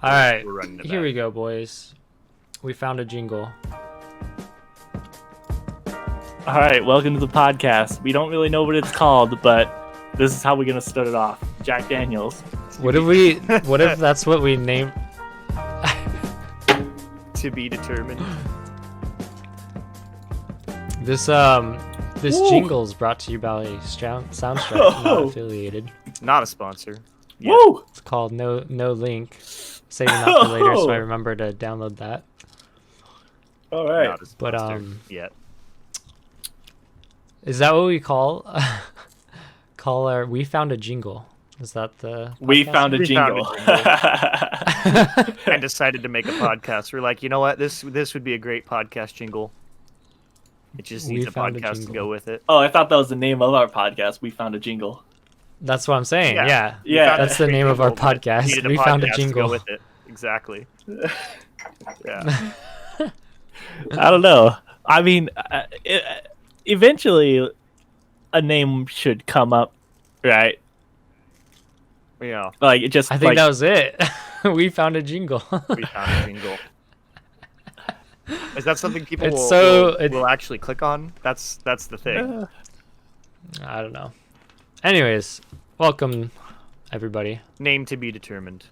All right, We're running it here back. we go, boys. We found a jingle. All right, welcome to the podcast. We don't really know what it's called, but this is how we're gonna start it off. Jack Daniels. What if we? What if that's what we name? To be determined. This Ooh. jingle is brought to you by Soundstripe, not Oh. affiliated. Not a sponsor. Yeah. Woo! It's called No Link. Saving that for later, so I Oh. remember to download that. All right. Not a But, sponsor yet. Is that what we call our? We found a jingle. Is that the? We podcast found a We found a jingle. And decided to make a podcast. We're like, you know what? This would be a great podcast jingle. It just We needs a found a podcast to jingle. go with it. Oh, I thought that was the name of our podcast. We found a jingle. That's what I'm saying. Yeah. Yeah. We Yeah, found a That's the great name of our jingle, but podcast. needed We found a podcast to jingle. go with it. Exactly. Yeah. I don't know. I mean, eventually, a name should come up, right? Yeah. Like it just. I think like, that was it. We found a jingle. We found a jingle. Is that something people It's so- will actually click on? That's the thing. I don't know. Anyways, welcome everybody. Name to be determined.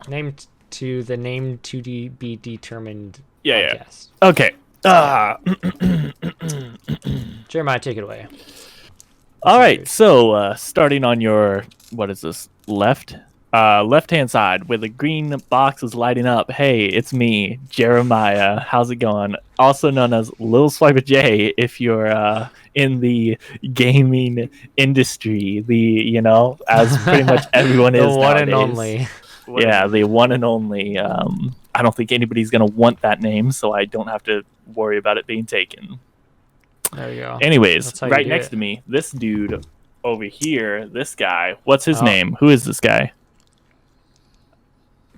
Named to the name to be determined Yeah, podcast. Okay. Jeremiah, take it away. All right. So, starting on your what is this left-hand side where the green box is lighting up. Hey, it's me, Jeremiah. How's it going? Also known as Lil Swiper J if you're in the gaming industry. As pretty much everyone The is one and nowadays. only. Yeah, the one and only. I don't think anybody's gonna want that name, so I don't have to worry about it being taken. There you go. Anyways, That's how you right do next it. to me, this dude over here, this guy. What's his Oh. name? Who is this guy?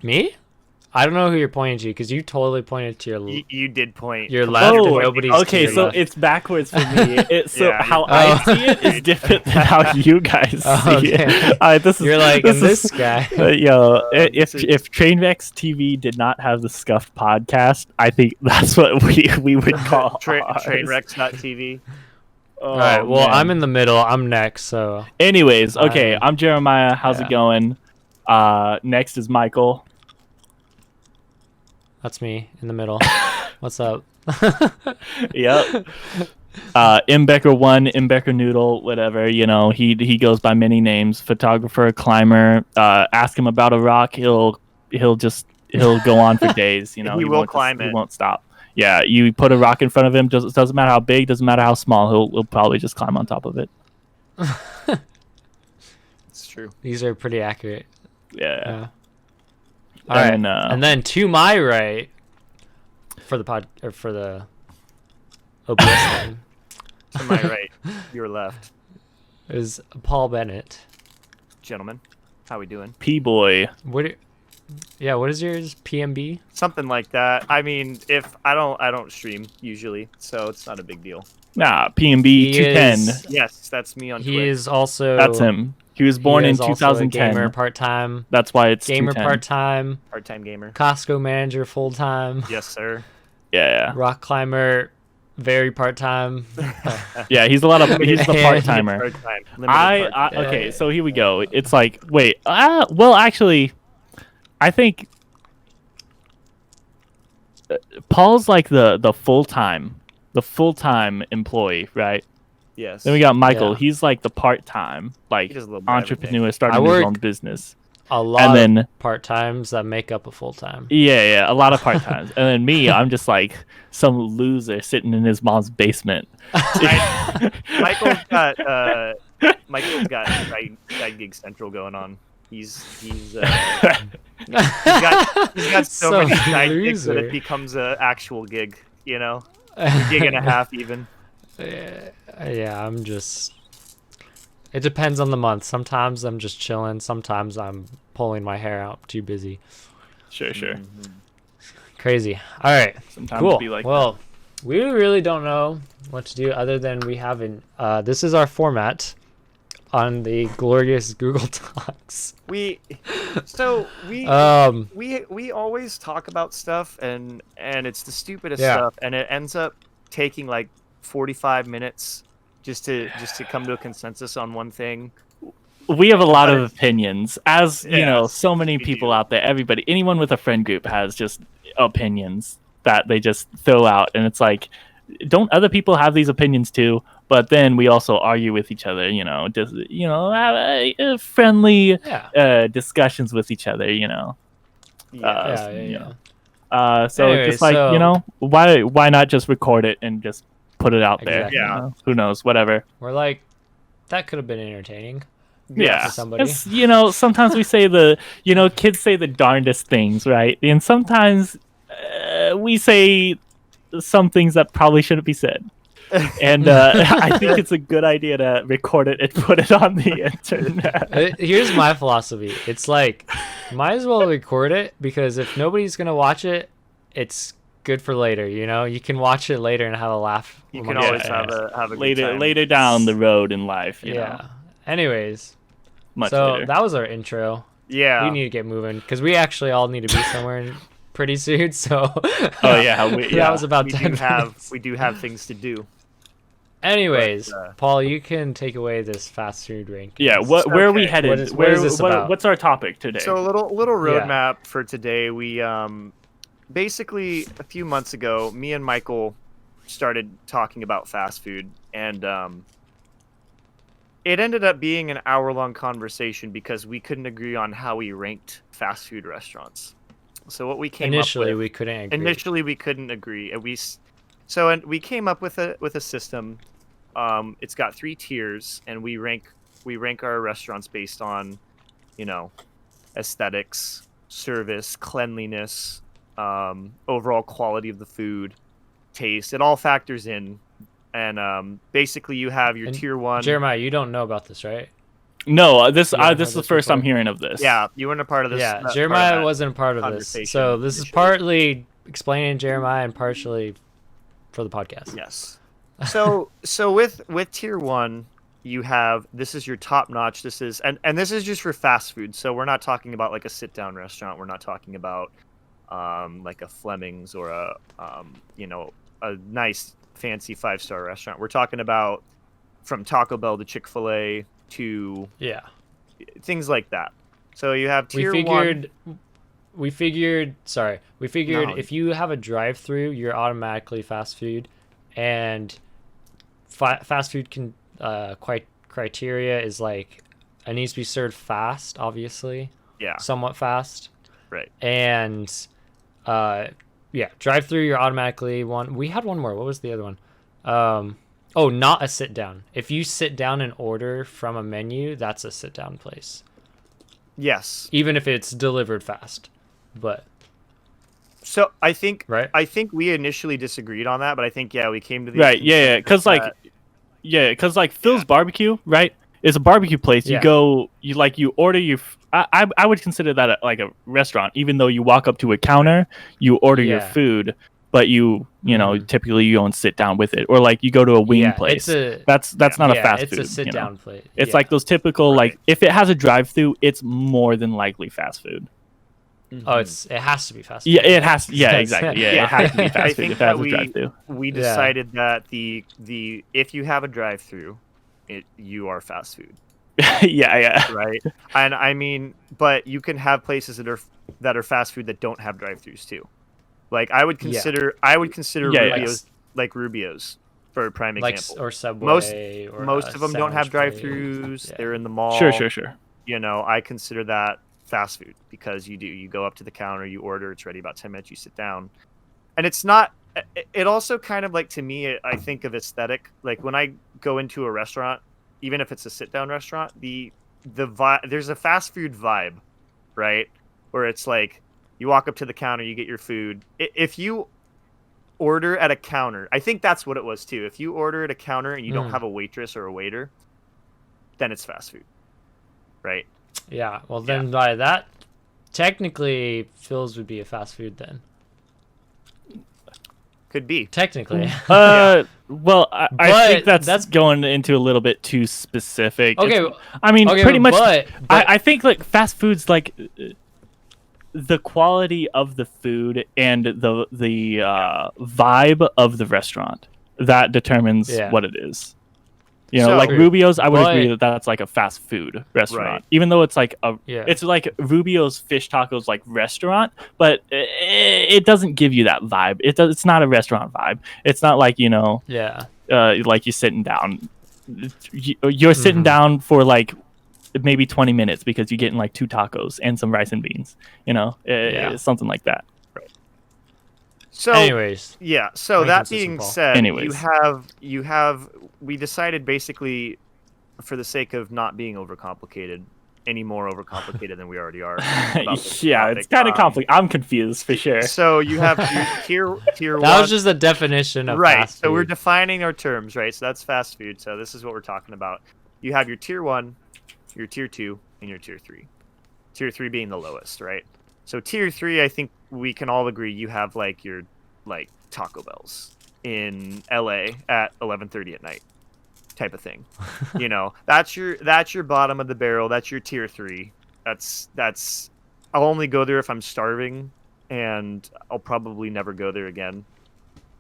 Me? I don't know who you're pointing to because you totally pointed to You did point. your left and nobody's to okay, your so left. it's backwards for me. So Yeah, how you- I Oh. see it is different than how you guys Oh, see okay. it. All right, this is You're like, this and this is- guy. if this is- if Trainwrecks TV did not have the Scuffed podcast, I think that's what we would call ours. Trainwrecks.tv. Oh, All right. Well, man. I'm in the middle. I'm next. So Anyways, okay, I'm Jeremiah. How's Yeah. it going? Next is Michael. that's me in the middle. What's up? Yep. Imbecker1, Imbecker Noodle, whatever. He goes by many names. Photographer, climber. Ask him about a rock, he'll go on for days. He will climb He it. won't stop. Yeah, you put a rock in front of him. Doesn't matter how big, doesn't matter how small. He'll probably just climb on top of it. It's true. These are pretty accurate. Yeah. Yeah. All right. And, And then to my right, for the OBS thing, To my right, your left, is Paul Bennett. gentlemen. How we doing? P-boy. What is yours? PMB? Something like that. I mean, if I don't stream usually, so it's not a big deal. Nah, P&B He 210. is- Yes, that's me on He Twitch. is also. That's him. He was born he in is also a 2010. gamer part-time. That's why it's Gamer 210. part-time. Part-time gamer. Costco manager full-time. Yes, sir. Yeah. Rock climber, very part-time. Yeah, he's the Yeah. part-timer. Part-time. Limited part-time. Okay, so here we go. It's like, wait, well, actually, I think Paul's like the full-time employee, right? Yes. Then we got Michael. Yeah. He's like the part-time, like He does a little bit of entrepreneur starting I his work- own business. A lot And then of part-times that make up a full-time. yeah, a lot of part-times. And then me, I'm just like some loser sitting in his mom's basement. Michael's got side gig central going on. He's got so So many side gigs that loser. it becomes a actual gig. A gig and a half even. Yeah, I'm just. It depends on the month. Sometimes I'm just chilling. Sometimes I'm pulling my hair out. Too busy. Sure. Crazy. All right. Sometimes Cool. be like Well, we really don't know what to do other than we haven't. This is our format. on the glorious Google Docs. So we always talk about stuff and it's the stupidest Yeah. stuff, and it ends up taking like 45 minutes just to come to a consensus on one thing. We have a lot of opinions, as you know, Yes, so many we people do. out there. Everybody, anyone with a friend group has just opinions that they just throw out, and it's like, don't other people have these opinions too? But then we also argue with each other, just have friendly Yeah. discussions with each other, Yeah. Yeah. So Anyway, just like so- why not just record it and just put it out there? Exactly. Yeah. Who knows? Whatever. We're like, that could have been entertaining. Yeah, to somebody. It's, sometimes we say kids say the darndest things, right? And sometimes we say some things that probably shouldn't be said. And I think it's a good idea to record it and put it on the internet. Here's my philosophy. It's like, might as well record it, because if nobody's gonna watch it, it's good for later. You can watch it later and have a laugh. You can amongst always your have friends. a good later time. later down the road in life. Yeah. Anyways, Much so later. that was our intro. Yeah. We need to get moving because we actually all need to be somewhere pretty soon. So Oh yeah, that was about we 10 minutes. do have things to do. Anyways, But, Paul, you can take away this fast food ranking. Yeah, where are we Okay. headed? What is this about? What's our topic today? So a little Yeah. roadmap for today. We basically a few months ago, me and Michael started talking about fast food, and it ended up being an hour-long conversation because we couldn't agree on how we ranked fast food restaurants. So what we came Initially, up with, we couldn't agree. initially we couldn't agree, and we came up with a system. It's got 3 tiers, and we rank our restaurants based on, aesthetics, service, cleanliness, overall quality of the food, taste. It all factors in, and basically you have your And tier 1. Jeremiah, you don't know about this, right? No, this You haven't this is heard the this first I'm before? hearing of this. Yeah, you weren't a part of this. Yeah, part of Jeremiah that. wasn't a part of this. conversation So this is initially. partly explaining Jeremiah and partially for the podcast. Yes. So with tier 1, you have, this is your top notch. This is and this is just for fast food. So we're not talking about like a sit down restaurant. We're not talking about like a Fleming's or a nice fancy 5-star restaurant. We're talking about from Taco Bell to Chick-fil-A to Yeah. things like that. So you have We tier 1. figured No. if you have a drive-through, you're automatically fast food, and fast food criteria is like, it needs to be served fast, obviously, Yeah, somewhat fast, right. and yeah, drive-through, you're automatically one. We had one more. What was the other one? Oh, not a sit down. If you sit down and order from a menu, that's a sit down place, Yes. even if it's delivered fast. But So I think right. we initially disagreed on that, but I think we came to the Right. Yeah. Because consensus that- Phil's Barbecue, right? Is a barbecue place. Yeah. You go, you order your. I would consider that like a restaurant, even though you walk up to a counter, you order your Yeah. food, but Mhm. typically you don't sit down with it, or like you go to a wing Yeah, place. it's a That's not a yeah, fast it's food. a sit down place. It's Yeah. like those typical Right. like if it has a drive-through, it's more than likely fast food. Oh, it has to be fast. Yeah, food. it has. Yeah, Yes. exactly. Yeah, Yeah. it has to be I fast food think if it has that a drive-through. we Yeah. decided that the if you have a drive-through, you are fast food, Yeah. right? And I mean, but you can have places that are fast food that don't have drive-throughs too. Like I would consider Yeah, Rubio's, like Rubio's for a prime like example. or Subway. or Most of them don't have sandwich place. drive-throughs. Yeah. They're in the mall. Sure. I consider that fast food because you go up to the counter, you order, it's ready about 10 minutes, you sit down. And it's not, it also kind of like, to me, I think of aesthetic. Like when I go into a restaurant, even if it's a sit down restaurant, the vibe, there's a fast food vibe, right? Where it's like, you walk up to the counter, you get your food. If you order at a counter, I think that's what it was too. If you order at a counter and you don't Mm. have a waitress or a waiter, then it's fast food, right? Yeah. Well, then by that, technically, Phil's would be a fast food then. Could be. Technically. Well, I But think that's that's- going into a little bit too specific. Okay, I mean, okay, pretty much. but I think like fast food's like the quality of the food and the vibe of the restaurant that determines Yeah. what it is. You know, So- like Rubio's, I would But- agree that that's like a fast food restaurant, Right. even though it's like yeah. it's like Rubio's Fish Tacos like restaurant, but it doesn't give you that vibe. It's not a restaurant vibe. It's not like, you know, yeah. like you're sitting down. You're sitting down for like maybe 20 minutes because you're getting like 2 tacos and some rice and beans. You know, Yeah. something like that. So Anyways, yeah. So Remain that consistent, being Paul. said, Anyways. you have we decided basically, for the sake of not being overcomplicated, any more overcomplicated than we already are. about this Yeah, it's topic, kind of complicated. I'm confused for sure. So you have tier that one. was just the definition of Right. fast So we're food. defining our terms, right? So that's fast food. So this is what we're talking about. You have your tier 1, your tier 2, and your tier 3. Tier 3 being the lowest, right? So tier 3, I think we can all agree you have like your like Taco Bells in LA at 11:30 at night type of thing. You know, that's your bottom of the barrel. That's your tier 3. That's I'll only go there if I'm starving, and I'll probably never go there again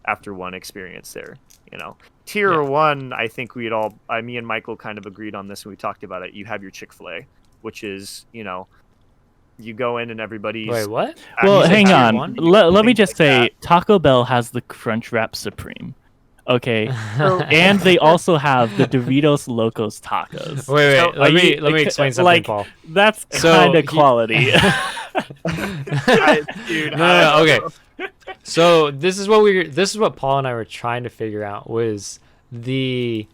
after one experience there. You know, tier Yeah. 1, I think we'd all, me and Michael kind of agreed on this when we talked about it. You have your Chick-fil-A, which is, you know, you go in and everybody's. Wait, what? Well, You said hang tier on. one? Let me Things just like say that. Taco Bell has the Crunchwrap Supreme. Okay. So- And they also have the Doritos Locos Tacos. Wait, So, let are me you- let me explain something, like, Paul. That's So, kind of he- quality. Dude, No, okay. So this is what Paul and I were trying to figure out was we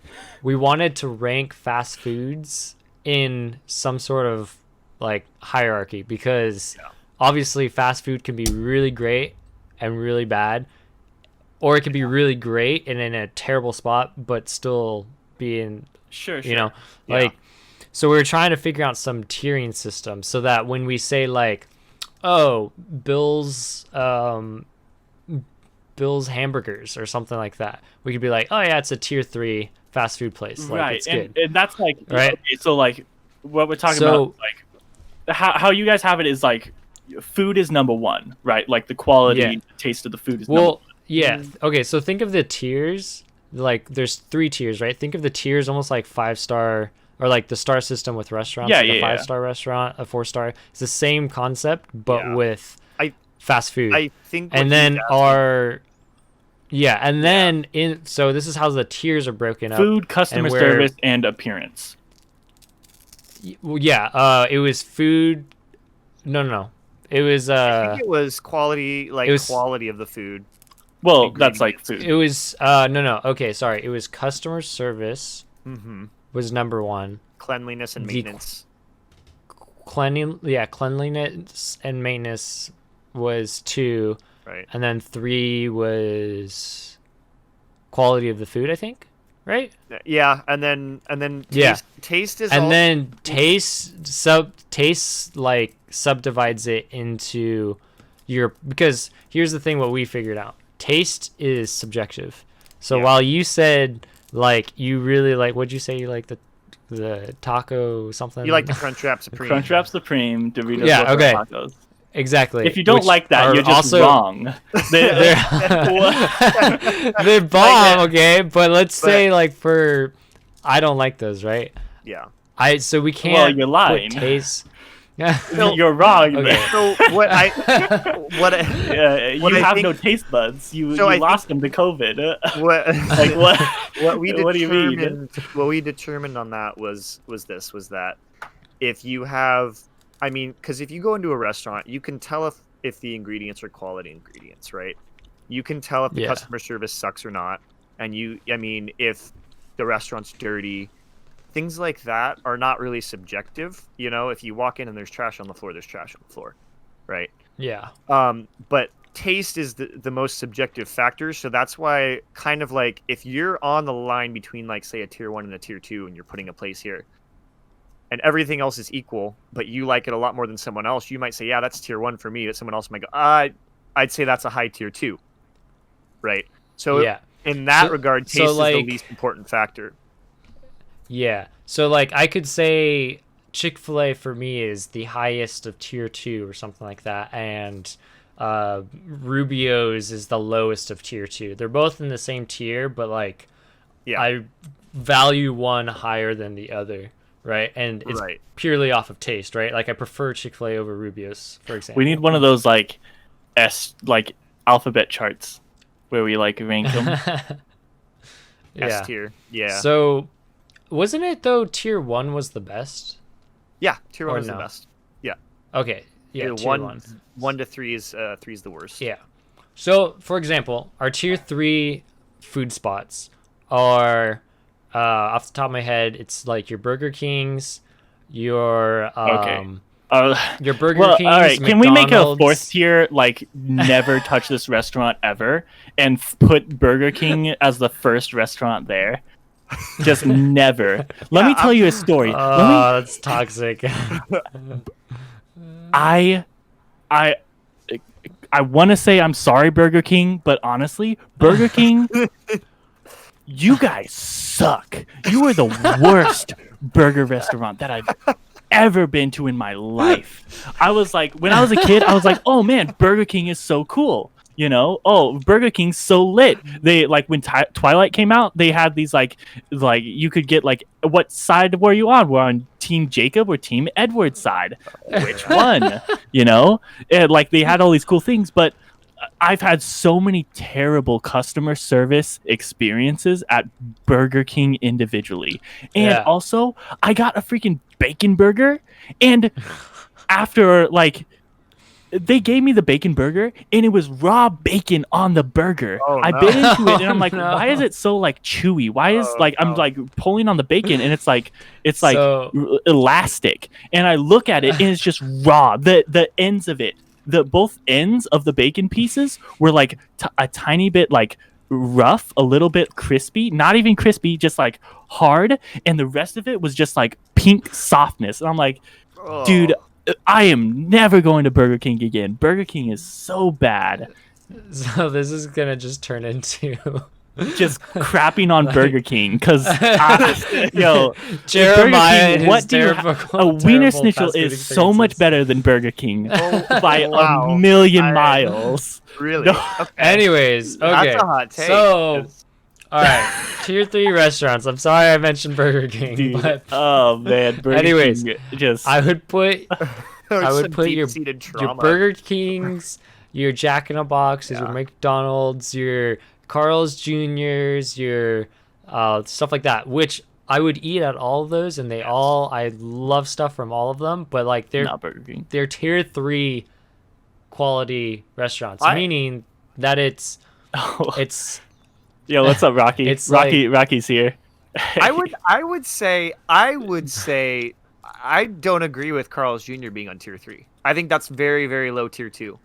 wanted to rank fast foods in some sort of like hierarchy because obviously fast food can be really great and really bad, or it could be really great and in a terrible spot but still be in, Sure. you know, Yeah. like, so we were trying to figure out some tiering system so that when we say like, oh, Bill's hamburgers or something like that, we could be like, oh yeah, it's a tier 3 fast food place, like Right. it's And, good. and that's like, Right. okay, so like what we're talking So- about, like how you guys have it is like food is number 1, right? Like the quality, Yeah. the taste of the food is number Well, yeah, okay, so think of the tiers, like there's 3 tiers, right? Think of the tiers almost like 5-star, or like the star system with restaurants, Yeah, like yeah, a yeah. 5-star restaurant, a 4-star. It's the same concept but Yeah. with I- fast food. I think. what And he's then asking- and then so this is how the tiers are broken up. food, customer and where- service, and appearance. Well, yeah, it was food. No. It was I think it was quality, like it was- quality of the food. Well, that's like Ingredients. food. it was no. Okay, sorry. It was customer service Mm-hmm. was number 1. Cleanliness and The- maintenance. Cleanliness and maintenance was 2, Right. and then 3 was quality of the food, I think, right? Yeah, and then taste, Yeah. taste is And all, then taste like subdivides it into your, because here's the thing, what we figured out, taste is subjective. So Yeah. while you said like you really like, what'd you say, you like the taco something, you like the Crunchwrap Supreme. Crunchwrap Supreme, Doritos Yeah, Loco okay. Tacos. exactly. If you don't which like that, are you're just also wrong. they're, they're bomb, okay, but let's But- say like for, I don't like those, right? Yeah. So we can't Well, you're put lying. taste. You're wrong. Okay. man. So what I what I, You What I have think- no taste buds. You So I lost them to COVID. what Like what? what we What do you mean? determined on that was that if you have, I mean, because if you go into a restaurant, you can tell if the ingredients are quality ingredients, right? You can tell if the Yeah. customer service sucks or not, and I mean, if the restaurant's dirty, things like that are not really subjective. You know, if you walk in and there's trash on the floor, there's trash on the floor, right? Yeah. But taste is the most subjective factor, so that's why kind of like if you're on the line between like say a tier 1 and a tier 2 and you're putting a place here and everything else is equal, but you like it a lot more than someone else, you might say, yeah, that's tier 1 for me, but someone else might go, I'd say that's a high tier 2, right? So Yeah. in that So- regard, so, taste is the like- least important factor. Yeah. So like I could say Chick-fil-A for me is the highest of tier 2 or something like that, and Rubio's is the lowest of tier 2. They're both in the same tier, but like Yeah. I value one higher than the other, right? And it's Right. purely off of taste, right? Like I prefer Chick-fil-A over Rubio's, for example. We need one of those like alphabet charts where we like rank them. Yeah. S tier. Yeah. So wasn't it though tier 1 was the best? yeah. Tier or one is no? the best. Okay. Yeah, Tier tier one, 1. 1 to 3 is the worst. Yeah. So, for example, our tier 3 food spots are, off the top of my head, it's like your Burger Kings, your your Burger Well, Kings. all right. Can we make a McDonald's. fourth tier, like never touch this restaurant ever, and put Burger King as the first restaurant there? Just never. Let me tell you a story. Oh, that's toxic. I want to say I'm sorry, Burger King, but honestly, Burger King, you guys suck. You are the worst burger restaurant that I've ever been to in my life. I was like, when I was a kid, I was like, oh man, Burger King is so cool. You know, oh, Burger King's so lit. They like when Twilight came out, they had these like you could get like, what side were you on? We're on Team Jacob or Team Edward side. Which one? You know, and like they had all these cool things, but I've had so many terrible customer service experiences at Burger King individually, and Yeah. also I got a freaking bacon burger, and after like. They gave me the bacon burger and it was raw bacon on the burger. Oh, I no. bit into it and I'm like, No. why is it so like chewy? Why is Oh, like I'm no. like pulling on the bacon and it's like So- elastic. And I look at it and it's just raw. The ends of it, both ends of the bacon pieces were like a tiny bit like rough, a little bit crispy, not even crispy, just like hard, and the rest of it was just like pink softness. And I'm like, Oh. dude, I am never going to Burger King again. Burger King is so bad. So this is gonna just turn into Just crapping on Burger King because yo, Jeremiah. and his what do you terrible- a Wiener terrible Schnitzel fast food is so much experiences. better than Burger King by wow. a million I- miles. Really? No. Okay. Anyways, okay. That's a hot take. So, all right, tier 3 restaurants. I'm sorry I mentioned Burger King, Dude, but oh man. Burger Anyways, King just I would put There's I would some put your deep-seated your trauma. Burger Kings, your Jack in the Boxes, your Yeah. McDonald's, your Carl's Juniors, your stuff like that. Which I would eat at all of those, and they all I love stuff from all of them. But like not Burger King. they're tier 3 quality restaurants, I- meaning that it's Oh, Yo, what's up, Rocky? It's Rocky's here. I would say I don't agree with Carl's Jr. being on tier 3. I think that's very, very low tier 2.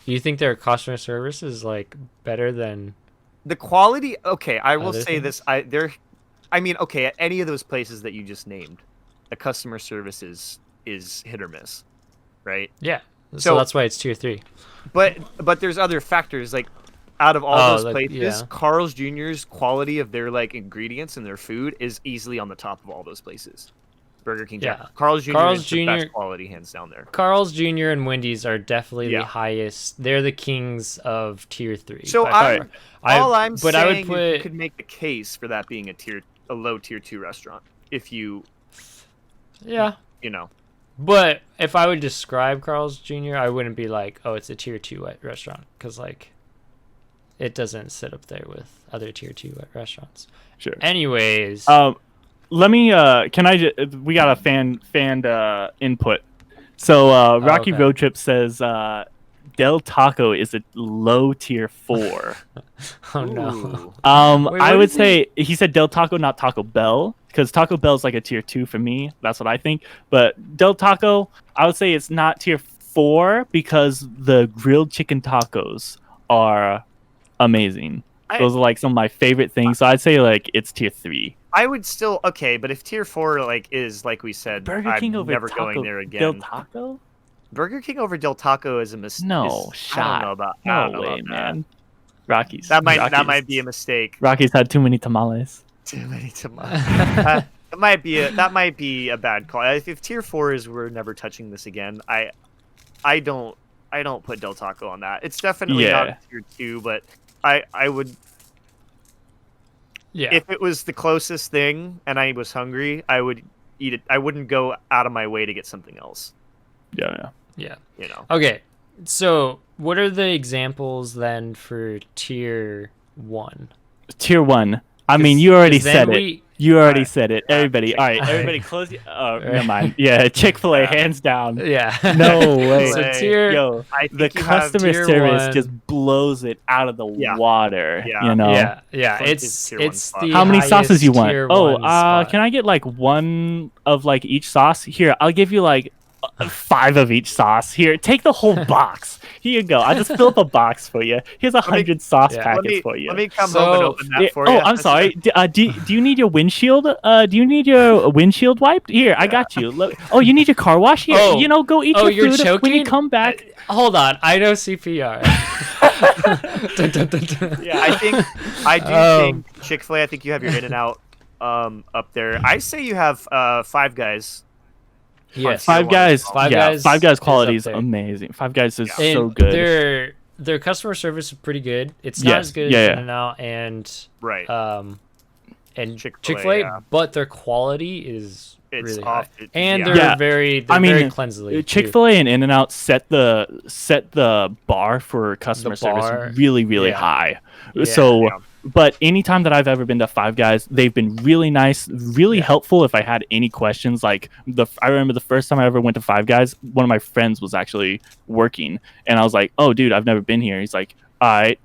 you think their customer service is like better than The quality, okay, I will Other say this. I mean, okay, at any of those places that you just named, the customer service is hit or miss, right? yeah. So So- that's why it's tier 3. But there's other factors like out of all Oh, those like, places, yeah. Carl's Jr.'s quality of their like ingredients and their food is easily on the top of all those places. Burger King, Yeah. Jack. Carl's Jr. Carl's is the Jr. best quality hands down there. Carl's Jr. and Wendy's are definitely Yeah. the highest. They're the kings of tier 3. So by far. all I'm but saying I would is put you could make the case for that being a low tier 2 restaurant if you yeah. know. But if I would describe Carl's Jr., I wouldn't be like, oh, it's a tier 2 restaurant, because like it doesn't sit up there with other tier 2 restaurants. Sure. Anyways, Let me can I just we got a fan input. So Rocky okay. Road Trip says Del Taco is a low tier 4. oh no. Ooh. Wait, I what would is he- say he said Del Taco, not Taco Bell, because Taco Bell's like a tier 2 for me. That's what I think. But Del Taco, I would say it's not tier 4 because the grilled chicken tacos are amazing. Those are like some of my favorite things. So I'd say like it's tier 3. I would still okay, but if tier 4 is like we said, Burger I'm King over never Taco going there again. Del Taco? Burger King over Del Taco is a mistake. No I don't shot. know about. I No don't know way, about that. man. Rockies. That might Rockies. be a mistake. Rockies had too many tamales. Too many tamales. that might be a bad call. If tier 4 is we're never touching this again, I don't put Del Taco on that. It's definitely not a tier 2, but I would. Yeah. If it was the closest thing and I was hungry, I would eat it. I wouldn't go out of my way to get something else. Yeah. Yeah. You know. Okay. So, what are the examples then for tier 1? Tier 1. I mean, you already 'Cause then said it. we- You already Alright. said it. Everybody. All right. Chick-fil-A. Everybody close your... Oh, never mind. Yeah. Chick-fil-A, Yeah. hands down. Yeah. No way. So Chick-fil-A. tier Yo, I the think you have customer tier service 1. just blows it out of the Yeah. water. Yeah. You know? Yeah, Front is it's tier 1 it's spot. the How many sauces you highest want? tier Oh, 1 spot. can I get like one of like each sauce? Here, I'll give you like 5 of each sauce. Here, take the whole box. Here you go. I just filled up a box for you. Here's 100 sauce Yeah. packets for you. Let me come So- home and open that Yeah, for you. I'm sorry. Do you need your windshield? Do you need your windshield wiped? Here, I got you. Oh, you need your car wash? Here, Oh. go eat Oh, your you're food when you choking? come back. Hold on, I know CPR. Dun, dun, dun, dun. Yeah, I do think Chick-fil-A. I think you have your In-N-Out up there. I say you have Five Guys. Yes. Tier Five one Guys, as well. Five Guys Five Guys is quality up is there. amazing. Five Guys is And so good. Their customer service is pretty good. It's not Yes, as good yeah, as yeah. In-N-Out and Chick-fil-A, Chick-fil-A, yeah. but their quality is It's really off. high. And they're Yeah. very I mean, very cleansly. too. Chick-fil-A and In-N-Out set the bar for customer bar, service really, really yeah. high. Yeah. So, Yeah. but anytime that I've ever been to Five Guys, they've been really nice, really helpful. If I had any questions, like I remember the first time I ever went to Five Guys, one of my friends was actually working, and I was like, "Oh, dude, I've never been here." He's like, "All right,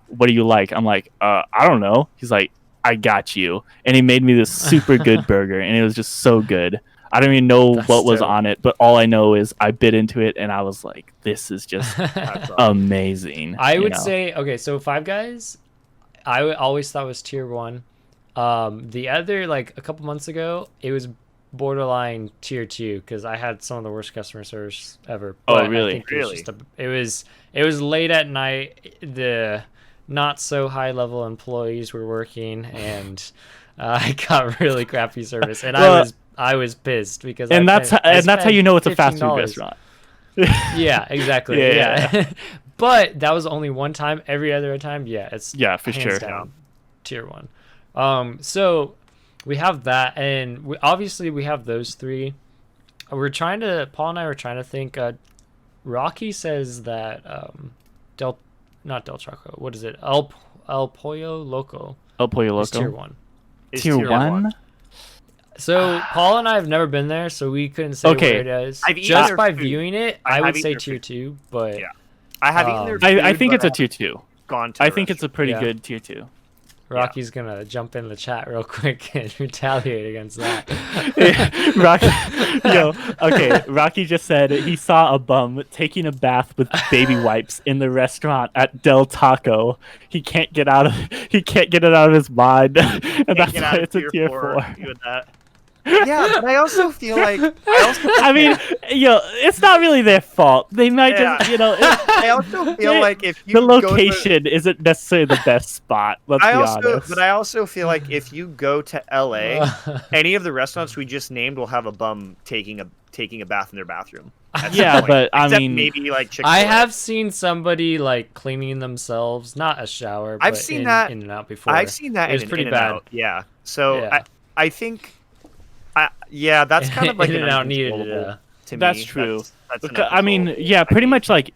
what do you like?" I'm like, "I don't know." He's like, "I got you," and he made me this super good burger, and it was just so good. I don't even know That's what was dope. on it, but all I know is I bit into it, and I was like, "This is just That's awesome. amazing." I you would know? say okay. So Five Guys, always thought was tier 1. The other like a couple months ago, it was borderline tier 2 because I had some of the worst customer service ever. Oh, But I really? think it was late at night. The not so high level employees were working, and I got really crappy service, and Well, I was pissed because and I that's spent- how, I and that's how spent you know it's a fast food $15. restaurant. Yeah, exactly. Yeah. Yeah. But that was only one time. Every other time, yeah, it's Yeah, for hands sure. down tier 1. So we have that, and obviously we have those 3. Paul and I were trying to think. Rocky says that not Del Choco. What is it? El Pollo Loco El Pollo is tier Loco. 1. It's Tier 1? So Paul and I have never been there, so we couldn't say Okay. where it is. I've eaten Just their by food. viewing it, I I have would eaten say their tier food. 2, but Yeah. I have eaten their I food, think it's but a tier 2. Gone to I the think it's a pretty Yeah. good tier 2. Rocky's gonna jump in the chat real quick and retaliate against that. Rocky just said he saw a bum taking a bath with baby wipes in the restaurant at Del Taco. He can't get it out of his mind, and Can't that's get why out of it's a tier 4. doing that. Yeah, but I also feel like I mean, it's not really their fault. They might just, I also feel like if you the go to- location isn't necessarily the best spot. Let's be honest. But I also feel like if you go to LA, any of the restaurants we just named will have a bum taking a bath in their bathroom. at some Yeah, point. but I Except mean- maybe like Chick-fil-A. I have seen somebody like cleaning themselves, not a shower. I've but seen in, that- In and out before. I've seen that It was in pretty In-N-Out. bad. Yeah. So Yeah. I think, that's kind of like an In-N-Out needed uncontrollable to me. That's true. That's an Because, I mean, uncontrollable. yeah, pretty much like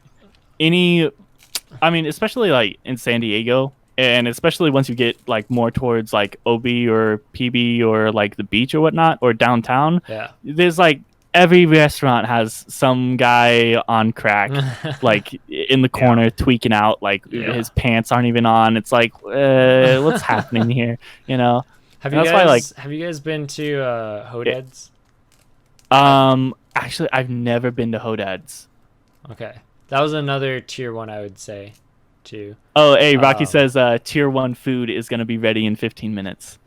especially like in San Diego, and especially once you get like more towards like OB or PB or like the beach or whatnot or downtown, Yeah. there's like every restaurant has some guy on crack, like in the corner tweaking out, like Yeah. his pants aren't even on. It's like, what's happening here? You know? Have you That's guys why, like- have you guys been to Hoded's? Actually, I've never been to Hodad's. Okay, that was another tier 1, I would say, too. Oh, hey, Rocky Um, says tier 1 food is going to be ready in 15 minutes.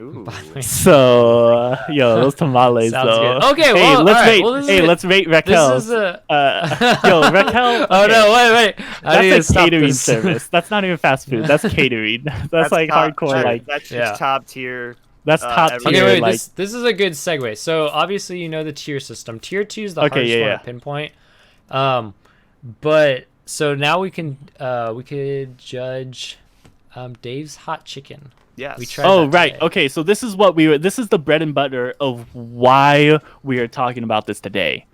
Ooh. By the way. So, yo, those tamales Sounds though. good. Okay, hey, well, let's alright, rate. well, this is hey, it. let's rate This Raquel's. is a. Yo, Raquel. Oh okay, no! Wait! I need to That's a stop catering this. service. That's not even fast food. That's catering. That's like top- hardcore. Like that's Yeah. just top tier. that's top every- tier. Okay, wait. like This is a good segue. So obviously you know the tier system. Tier 2 is the Okay, hardest yeah, one yeah. to pinpoint. But so now we could judge Dave's hot chicken. Yes. We tried- oh that right. today. Okay, so this is what we were. This is the bread and butter of why we are talking about this today.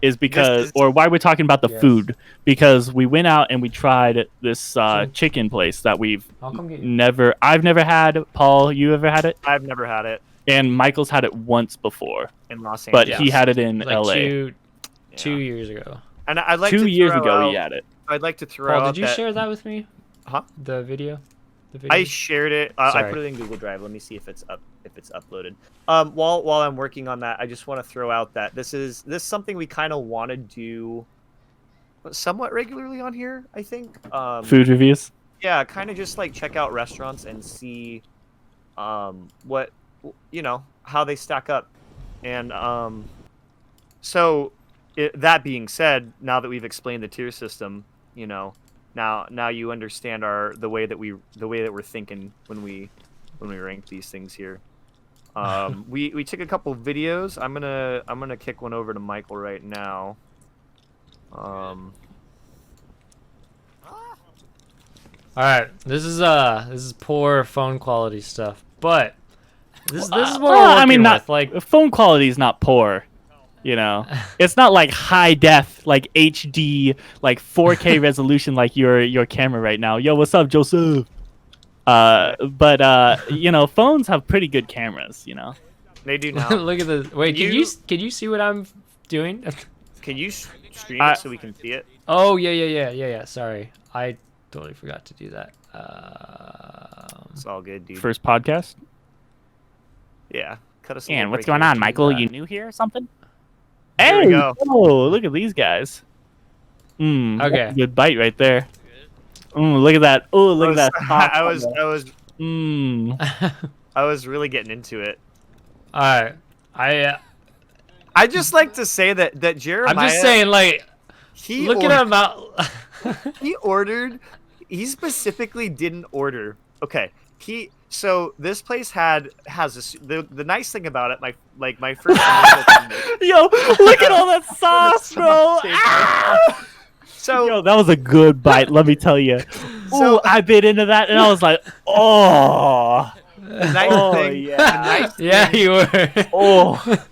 Is because, is- or why we're talking about the Yes. food, because we went out and we tried this chicken place that I'll come get you. I've never had. Paul, you ever had it? I've never had it And Michael's had it once before, in Los but Angeles. he had it in Like LA. two Yeah. years ago. And I'd like 2 to years throw ago, out, he had it. I'd like to throw Paul, out did you that- share that with me? Huh? The video. The video. I shared it. I Sorry. put it in Google Drive. Let me see if it's up. If it's uploaded. While I'm working on that, I just want to throw out that this is something we kind of want to do somewhat regularly on here. I think. Food reviews. Yeah, kind of just like check out restaurants and see, what how they stack up, and so that being said, now that we've explained the tier system, now you understand the way that we're thinking when we rank these things here. We took a couple videos. I'm gonna kick one over to Michael right now. All right, this is poor phone quality stuff, but this is what we're I working mean, not with. Like, phone quality is not poor. It's not like high def, like HD, like 4K resolution, like your camera right now. Yo, what's up, Joseph? But phones have pretty good cameras. They do now. look at this. Wait, can you see what I'm doing? Can you stream it so we can see it? Oh yeah. Sorry, I totally forgot to do that. It's all good, dude. First podcast. Yeah. Cut us. a And little what's break going here. on, Michael? You new here or something? There we go. Oh, look at these guys. Okay. Good bite right there. Look at that. Oh, look at that. I was Mmm. I was really getting into it. All right, I just like to say that Jeremiah. I'm just saying, like, He look at him out. He ordered. He specifically didn't order. Okay. So this place has the nice thing about it. My first. Yo, look at all that sauce, bro. Ah! So Yo, that was a good bite, let me tell you. So- I bit into that and I was like, oh, the nice Oh, thing. yeah. The nice Yeah, thing- you were. oh.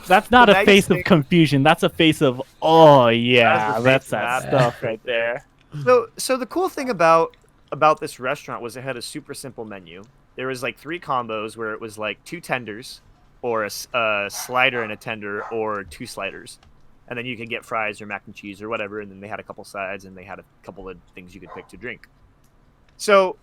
That's not The a nice face thing- of confusion. That's a face of, oh yeah, That's a that's face that of stuff right there. So the cool thing about this restaurant was it had a super simple menu. There was like 3 combos where it was like 2 tenders, or a slider and a tender, or 2 sliders, and then you could get fries or mac and cheese or whatever. And then they had a couple sides and they had a couple of things you could pick to drink. So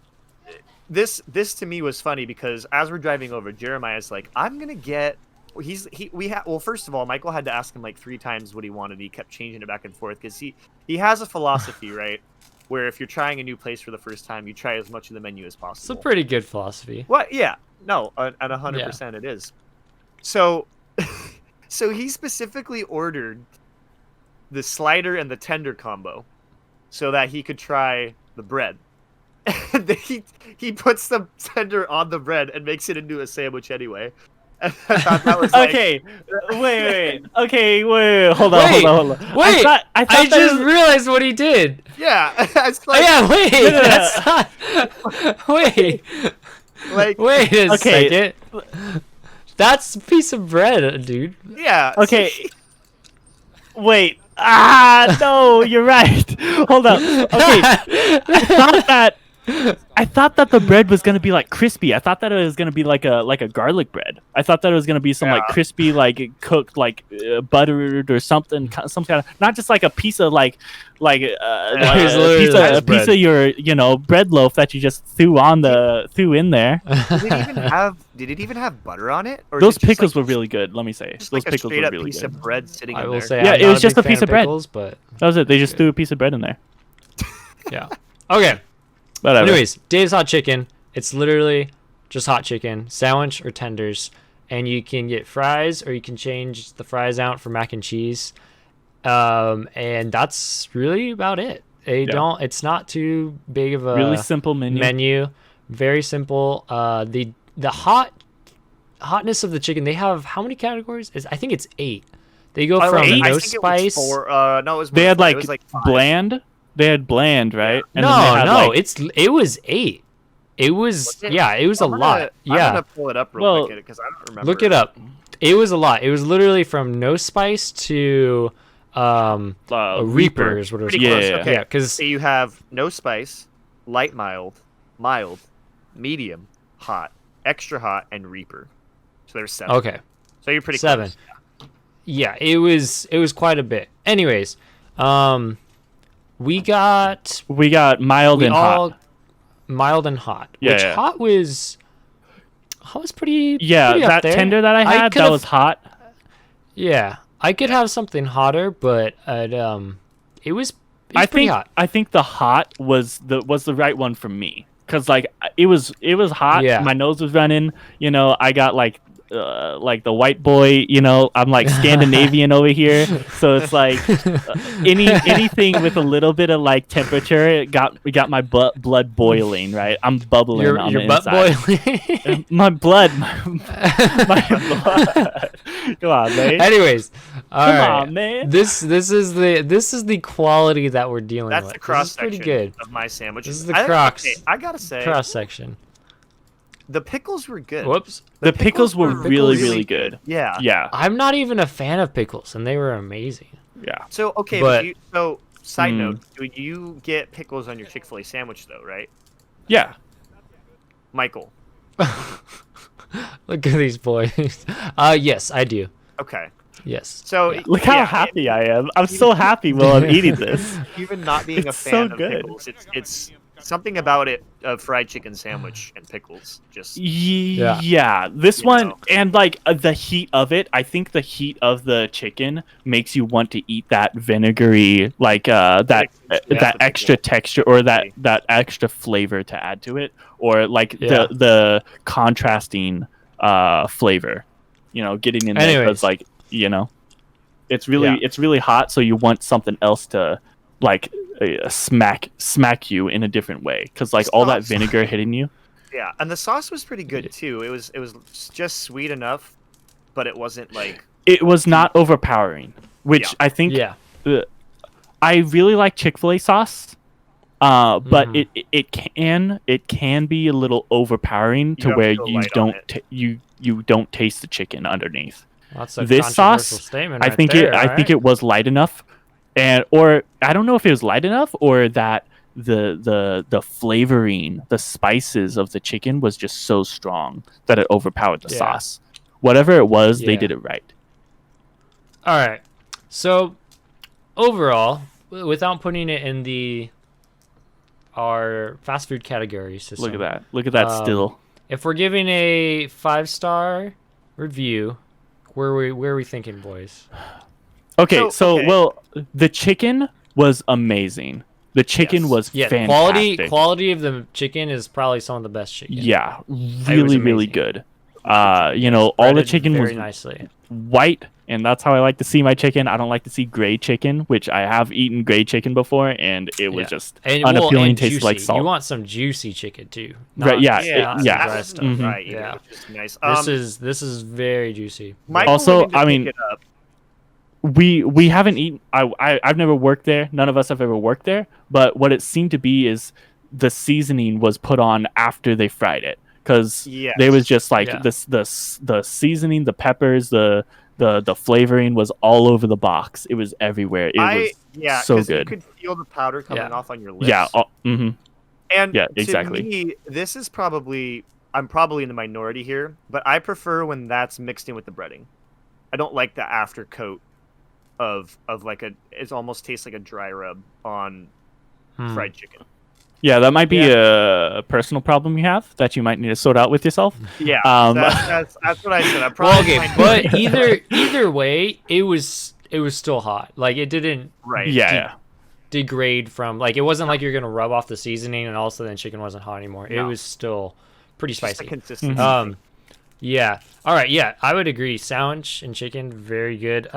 this to me was funny because as we're driving over, Jeremiah's like, I'm gonna get. Well, first of all, Michael had to ask him like 3 times what he wanted. He kept changing it back and forth because he has a philosophy, right? Where if you're trying a new place for the first time, you try as much of the menu as It's a possible. pretty good philosophy. What? Yeah. No, and 100% it is. So, so he specifically ordered the slider and the tender combo so that he could try the bread. And then he puts the tender on the bread and makes it into a sandwich anyway. And I thought that was like, Okay, wait. Okay, wait. Hold on. Wait, I wait, thought I that just was- realized what he did. yeah. It's Oh, like, yeah, wait, no, no. that's not. Wait, like wait a Okay. second. That's a piece of bread, dude. yeah. Okay. Wait. No, you're right. Hold up. Okay. I thought that the bread was gonna be like crispy. I thought that it was gonna be like a garlic bread. I thought that it was gonna be some like Yeah. crispy, like cooked, like buttered or something, some kind of, not just like a piece of like It's literally a just piece bread. of your bread loaf that you just threw in there. Did it even have butter on it? Or Those is it just, pickles like, were really good. Let me say just those like a pickles straight were up really piece good. of bread sitting I in will there. say, Yeah, I'm it not was just big a piece fan of bread. pickles, but That was it. They just threw a piece of bread in there. yeah. Okay. Whatever. Anyways, Dave's Hot Chicken. It's literally just hot chicken, sandwich or tenders, and you can get fries or you can change the fries out for mac and cheese. And that's really about it. It's not too big of a Really simple menu. Very simple. The hotness of the chicken, they have how many categories? I think it's 8. They go from I no think it was spice. 4. No, it was more They had than 4. like, It was like 5. bland. They had bland, right? And then they No, had, no, like- it was 8. It was Was it? yeah, it was a lot. I'm Yeah, gonna pull it up real Well, quick because I don't remember. look it up. It was a lot. It was literally from no spice to Reaper is what it was Pretty called. close. Yeah. Okay. Yeah, because So you have no spice, light mild, medium, hot, extra hot, and Reaper. So there's 7. okay, So you're pretty 7. close. Yeah, it was quite a bit. Anyways, we got mild and hot. mild and hot. Yeah, which yeah. hot was pretty. Yeah, pretty up that there. tender that I had, that could've- was hot. Yeah, I could have something hotter, but it was pretty hot. I think the hot was the right one for me, because like it was hot. Yeah. My nose was running. You know, I got like the white boy. You know, I'm like Scandinavian over here, so it's like anything with a little bit of like temperature, it got my blood boiling. Right, I'm bubbling on Your the butt inside. boiling. My blood. My blood. Come on, man. Anyways, all Come right. on, man. This is the quality that we're dealing That's with. the cross This is pretty section good. of my sandwich. This is the Crocs. Okay, I gotta say, Cross section. the pickles were good. Whoops. The pickles were really, really really good. Yeah. Yeah, I'm not even a fan of pickles, and they were amazing. yeah. So okay, But- so side Hmm. note, do you get pickles on your Chick-fil-A sandwich though, right, Yeah. Michael? Look at these boys. Yes, I do. Okay. Yes. So Yeah. Look how yeah, happy I am. I'm so happy while I'm eating this. even not being a It's fan so of good. pickles, it's something about it, a fried chicken sandwich and pickles. Just Yeah. This You one, know. and like the heat of it, I think the heat of the chicken makes you want to eat that vinegary, like that Yeah. extra texture or that extra flavor to add to it, or like Yeah. the contrasting flavor, you know, getting in there Anyways. because like, you know, it's really hot, so you want something else to like smack you in a different way, because like all that Sauce. vinegar hitting you. yeah, and the sauce was pretty good too. It was just sweet enough, but it wasn't like It was not overpowering, which Yeah. I think Yeah. I really like Chick-fil-A sauce, but Mhm. it can be a little overpowering to have where to go you light on don't you don't taste the chicken underneath. That's a This controversial sauce, statement I right think there, I think it was light enough, or I don't know if it was light enough or that the flavoring, the spices of the chicken was just so strong that it overpowered the Yeah. sauce. Whatever it was, they Yeah. did it right. All right. So overall, without putting it in our fast food category system. Look at that. Look at that still. If we're giving a 5-star review, where are we thinking, boys? Okay, so okay. well, the chicken was amazing. The chicken Yes. was Yeah, fantastic. quality of the chicken is probably some of the best chicken. Yeah, really, really amazing. good. You know, all the Breaded chicken was very nicely. white, and that's how I like to see my chicken. I don't like to see gray chicken, which I have eaten gray chicken before, and it was Yeah. just And, unappealing. and Tastes like juicy. salt. You want some juicy chicken too. Right, yeah, not yeah. that dry was stuff. Mhm. right. Yeah. Which is nice. This is very juicy. Michael Also, went in to I pick mean, it up. we haven't eaten. I've never worked there. None of us have ever worked there. But what it seemed to be is the seasoning was put on after they fried it, because Yes. they was just like Yeah. the seasoning, the peppers, the flavoring was all over the box. It was everywhere. It was so 'cause good. You could feel the powder coming Yeah. off on your lips. Yeah. Mm-hmm. And Yeah, to exactly. me, this is probably I'm probably in the minority here, but I prefer when that's mixed in with the breading. I don't like the aftercoat of like it almost tastes like a dry rub on Hmm. fried chicken. Yeah, that might be a personal problem you have that you might need to sort out with yourself. Yeah, that's what I said. I Well, probably okay, but either way, it was still hot. Like it didn't right. Yeah. degrade from, like, it wasn't like you're gonna rub off the seasoning and all of a sudden chicken wasn't hot anymore. It No. was still pretty Just the spicy. consistency. Yeah. All right. Yeah, I would agree. Sandwich and chicken, very good.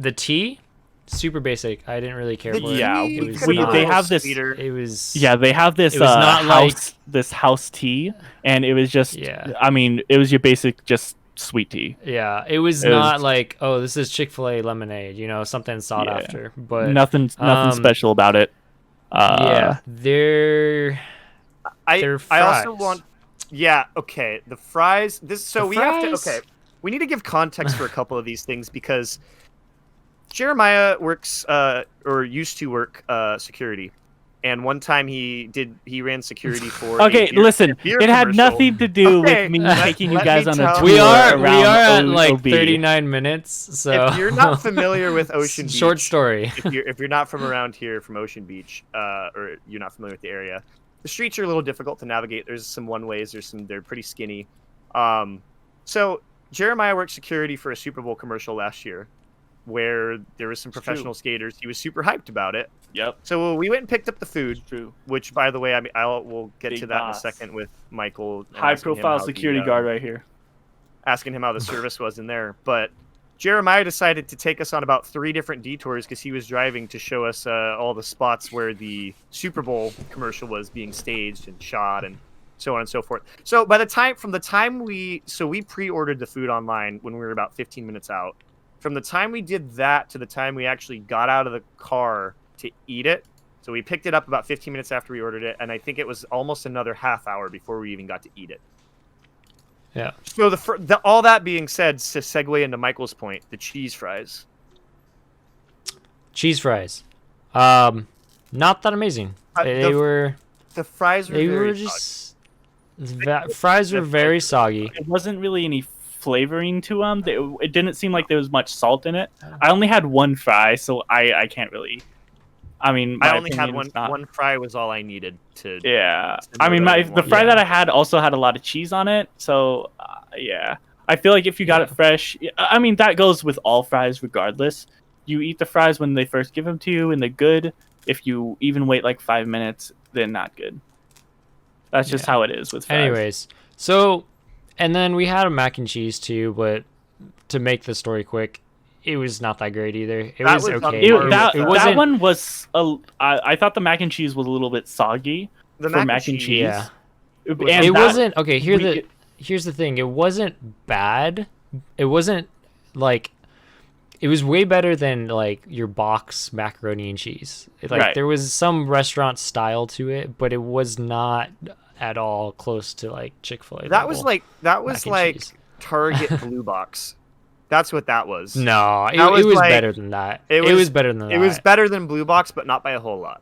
The tea, super basic. I didn't really care The for it. Yeah, tea it was could've been a not- they little have this- sweeter. It was. Yeah, they have this It was not house tea, and it was just. Yeah. I mean, it was your basic just sweet tea. Yeah, it was It was- not like, oh, this is Chick-fil-A lemonade, something sought Yeah. after. But Nothing special about it. yeah, they're I fries. also want. Yeah. Okay. The fries. The We have to. fries? Okay. We need to give context for a couple of these things because Jeremiah works or used to work security, and one time he ran security for. Okay, listen. beer It had commercial. nothing to do Okay, with me let- taking you let guys me on a tell- tour we are around at like OB. 39 minutes, so If you're not familiar with Ocean Beach, short story. if you're not from around here from Ocean Beach, or you're not familiar with the area, the streets are a little difficult to navigate. There's some one ways. They're pretty skinny. So Jeremiah worked security for a Super Bowl commercial last year, where there was some It's professional skaters. He was super hyped about it. Yep. So we went and picked up the food, True. which, by the way, I mean, we'll get Big to that boss. in a second with Michael. and High asking him profile how security the, guard right here. asking him how the service was in there. But Jeremiah decided to take us on about 3 different detours because he was driving to show us all the spots where the Super Bowl commercial was being staged and shot and so on and so forth. So from the time we pre-ordered the food online when we were about 15 minutes out. From the time we did that to the time we actually got out of the car to eat it. So we picked it up about 15 minutes after we ordered it, and I think it was almost another half hour before we even got to eat it. Yeah. So all that being said, to segue into Michael's point, the cheese fries. Cheese fries. Not that amazing. They were The fries were they very were just fries were very soggy. It wasn't really any flavoring to them. It didn't seem like there was much salt in it. I only had one fry, so I can't really. I mean, I my only had opinion's not- one fry was all I needed to. Yeah, to I know mean, that I the didn't want fry it. that I had also had a lot of cheese on it. So yeah, I feel like if you got it fresh, I mean that goes with all fries regardless. You eat the fries when they first give them to you, and they're good. If you even wait like 5 minutes, they're not good. That's just Yeah. how it is with fries. Anyways, so and then we had a mac and cheese too, but to make the story quick, it was not that great either. It That was was okay. not- that wasn't. one was I thought the mac and cheese was a little bit soggy. The for mac and cheese. Yeah. And It that- wasn't okay. we- Here's the thing. It wasn't bad. It wasn't like. It was way better than like your box macaroni and cheese. Right. There was some restaurant style to it, but it was not at all close to like Chick-fil-A. That was like mac and cheese. Target Blue Box. That's what that was. No, it That was was like- better than that. it It was was- better than that. It was better than Blue Box, but not by a whole lot.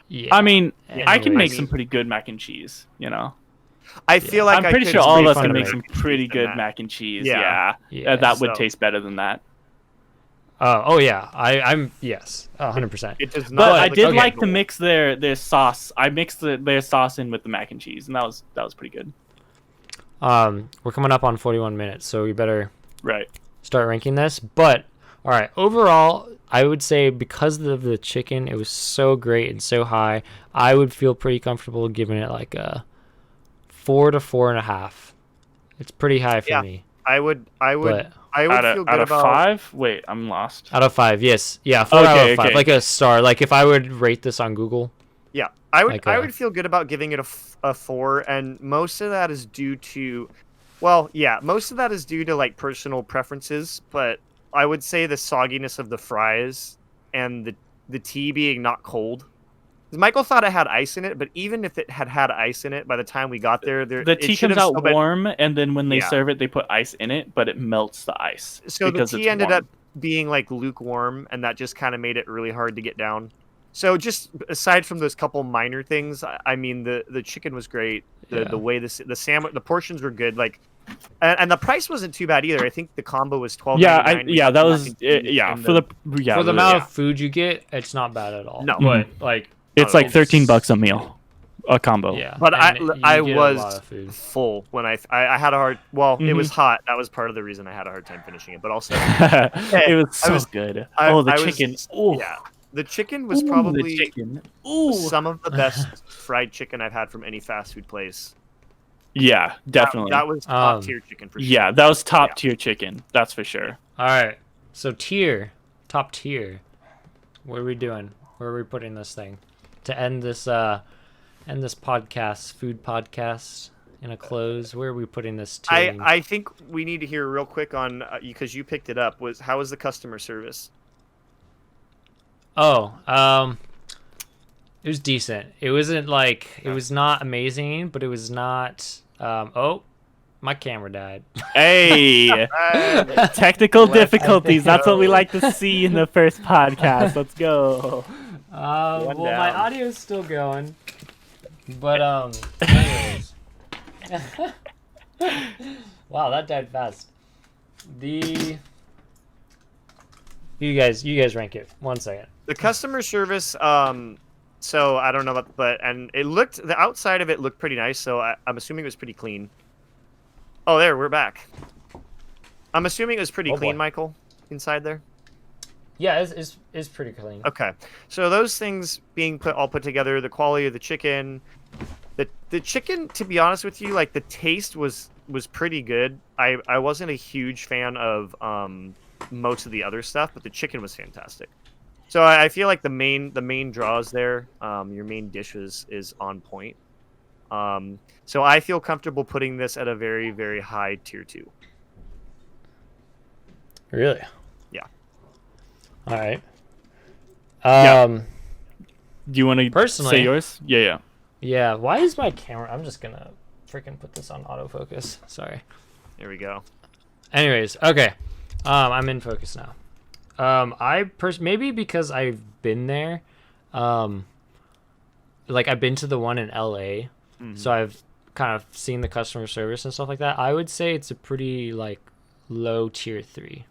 Yeah. I mean, I can make Anyways. some pretty good mac and cheese. You know, I feel like I'm pretty could sure all of us fun can to make make. some pretty than good that. mac and cheese. Yeah. Yeah, that would so- taste better than that. Oh yeah. I'm yes, 100%. It does not. But I look did okay. like to mix their sauce. I mixed their sauce in with the mac and cheese, and that was pretty good. We're coming up on 41 minutes, so we better Right. start ranking this. But all right, overall, I would say because of the chicken, it was so great and so high. I would feel pretty comfortable giving it like a 4 to 4.5. It's pretty high for Yeah. me. I would But feel good Out of about 5? Wait, I'm lost. out of 5, yes, yeah, 4 out Okay, of 5, okay. like a star. Like if I would rate this on Google, Yeah, I would. Like, I would feel good about giving it a 4, and most of that is due to, most of that is due to like personal preferences. But I would say the sogginess of the fries and the tea being not cold. 'Cause Michael thought it had ice in it, but even if it had ice in it, by the time we got there, The it tea should comes have out still been- warm, and then when they Yeah. serve it, they put ice in it, but it melts the ice. So the because tea it's ended warm. up being like lukewarm, and that just kind of made it really hard to get down. So just aside from those couple minor things, I mean the chicken was great. Yeah. The way the sandwich, the portions were good. Like, and the price wasn't too bad either. I think the combo was $12.99. That with was mac and cheese yeah and for the for the amount of food you get, it's not bad at all. No. But like it's like $13 a meal, a combo. yeah, But and you I get a was lot of food. full when I had a hard. Well, it Mhm. was hot. That was part of the reason I had a hard time finishing it. But also, it was so was- good. I- The I was- chicken. Ooh. yeah, the chicken was Ooh, the probably chicken. Ooh. some of the best fried chicken I've had from any fast food place. Yeah, definitely. That was top tier chicken for sure. Yeah, that was top tier chicken. That's for sure. All right. So top tier. What are we doing? Where are we putting this thing to end this podcast, food podcast, in a close? Where are we putting this to? I think we need to hear real quick on because you picked it up. How was the customer service? Oh, it was decent. It wasn't like, it was not amazing, but it was not. Oh, my camera died. Hey, technical difficulties. That's what we like to see in the first podcast. Let's go. Well, my audio is still going, but anyways. Wow, that died fast. You guys rank it. 1 second. The customer service, so I don't know about, the outside of it looked pretty nice, so I'm assuming it was pretty clean. Oh, there, we're back. I'm assuming it was pretty clean, boy. Michael, inside there? Yeah, it's pretty clean. Okay, so those things being all put together, the quality of the chicken, the chicken, to be honest with you, like the taste was pretty good. I wasn't a huge fan of most of the other stuff, but the chicken was fantastic. So I feel like the main draws there, your main dish is on point. So I feel comfortable putting this at a very, very high tier 2. Really? Yeah. All right. Yeah. Do you want to Personally- say yours? Yeah. Yeah. Why is my camera? I'm just gonna freaking put this on autofocus. Sorry. There we go. Anyways, okay. I'm in focus now. Maybe because I've been there, like I've been to the one in LA, so I've kind of seen the customer service and stuff like that. I would say it's a pretty like low tier 3.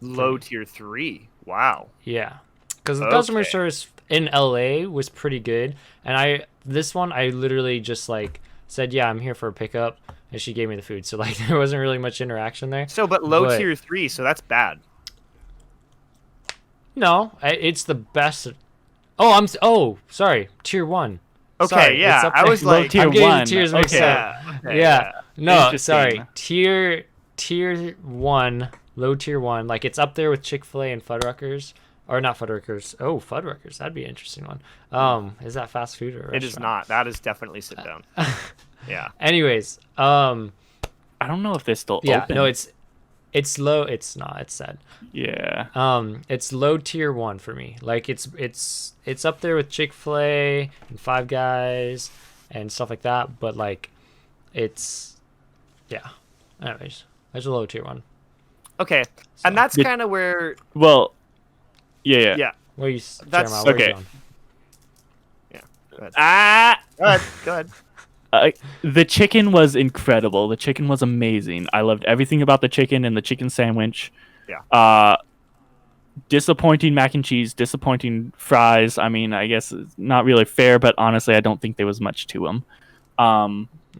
Low tier 3. Wow. Yeah, because the customer Okay. service in LA was pretty good, and this one I literally just like said, yeah, I'm here for a pickup, and she gave me the food. So like there wasn't really much interaction there. So, but low But- tier 3, so that's bad. No, it's the best. Oh, sorry, tier 1. Okay, Sorry, yeah, it's up I there. was Low like, tier I'm getting the 1. tiers mixed Okay. up. okay, Yeah. No, Interesting. sorry. Tier 1, low tier 1. Like it's up there with Chick-fil-A and Fuddruckers. Or not Fuddruckers. Oh, Fuddruckers. That'd be an interesting one. Is that fast food or a It is restaurant? not. That is definitely sit down. Yeah. Anyways, I don't know if they're still yeah, open. no, it's low. It's not. It's sad. Yeah. It's low tier 1 for me. Like it's up there with Chick-fil-A and Five Guys and stuff like that. But like, yeah. Anyways, there's a low tier 1. Okay, and that's kind of where. Well, yeah. Yeah. Where you? That's- Jeremiah, where you okay. going? Go ahead. Ah. Go ahead. Go ahead. The chicken was incredible. The chicken was amazing. I loved everything about the chicken and the chicken sandwich. Yeah. Disappointing mac and cheese, disappointing fries. I mean, I guess it's not really fair, but honestly, I don't think there was much to them.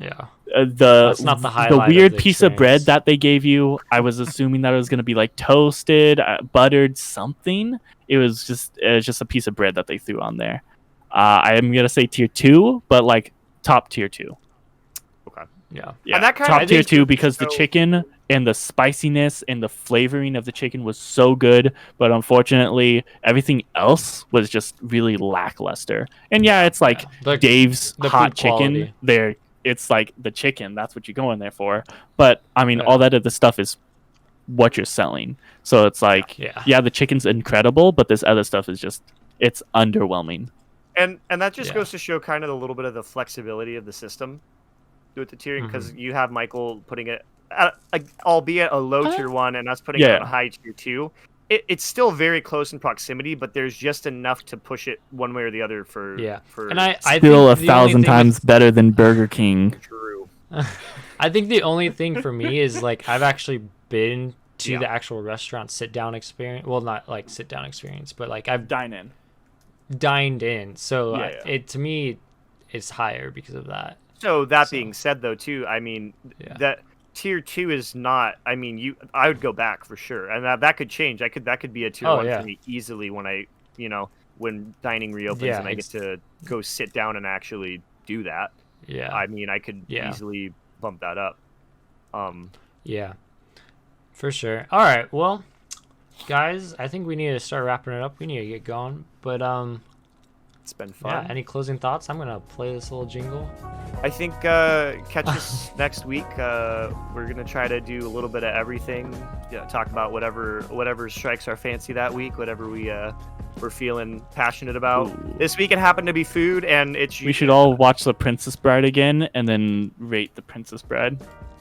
Yeah. The not the highlight of weird the piece of bread experience. that they gave you, I was assuming that it was going to be like toasted, buttered, something. It was just a piece of bread that they threw on there. I am going to say tier 2, but like top tier 2. Yeah. Yeah, And that kinda- top I tier think- 2 because the so- chicken and the spiciness and the flavoring of the chicken was so good, but unfortunately everything else was just really lackluster. And yeah, it's like The- Dave's the hot food chicken. quality. There, it's like the chicken. That's what you're going there for. But I mean, Yeah. all that other stuff is what you're selling. So it's like, Yeah. yeah, the chicken's incredible, but this other stuff is just it's underwhelming. And that just Yeah. goes to show kind of a little bit of the flexibility of the system with the tiering, because you have Michael putting it, at, albeit a low tier 1, and us putting it Yeah. on a high tier 2. It's still very close in proximity, but there's just enough to push it one way or the other for. Yeah. For And I Still think the only 1,000 thing times better than Burger King. True. I think the only thing for me is like I've actually been to Yeah. the actual restaurant sit down experience. Well, not like sit down experience, but like I've Dine in. dined in. So Yeah, yeah. it to me it's higher because of that. So that So- being said, though, too, I mean Yeah. that tier 2 is not. I mean, I would go back for sure, and that could change. That could be a tier Oh, 1 yeah. for me easily when dining reopens Yeah, and I get to go sit down and actually do that. Yeah. I mean, I could Yeah. easily bump that up. Yeah, for sure. All right, well, guys, I think we need to start wrapping it up. We need to get going. But It's been fun. yeah, any closing thoughts? I'm gonna play this little jingle. I think catch us next week. We're gonna try to do a little bit of everything. Talk about whatever strikes our fancy that week, whatever we're feeling passionate about. Ooh. This week it happened to be food, and We should all watch The Princess Bride again and then rate The Princess Bride.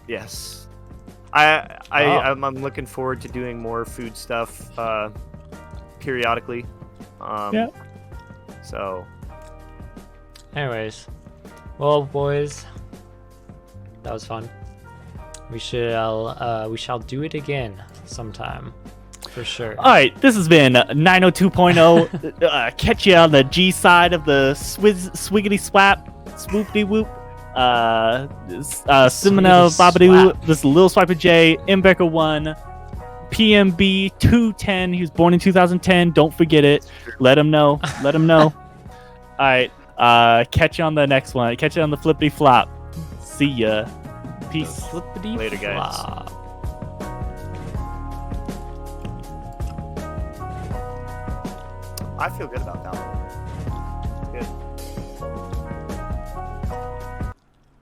Yes. Oh. I'm looking forward to doing more food stuff periodically. Yeah. So Anyways, well, boys, that was fun. We shall do it again sometime, for sure. All right, this has been 902.0. Catch you on the G side of the swiggity swap, swoopty whoop. Simina Babadoo, swap. this is Lil Swiper J, Mbecker 1, PMB 210. He was born in 2010. Don't forget it. Let him know. Let him know. All right. Catch you on the next one. Catch you on the flippity flop. See ya. Peace. Flippity Later, guys. flop. I feel good about that one. Good.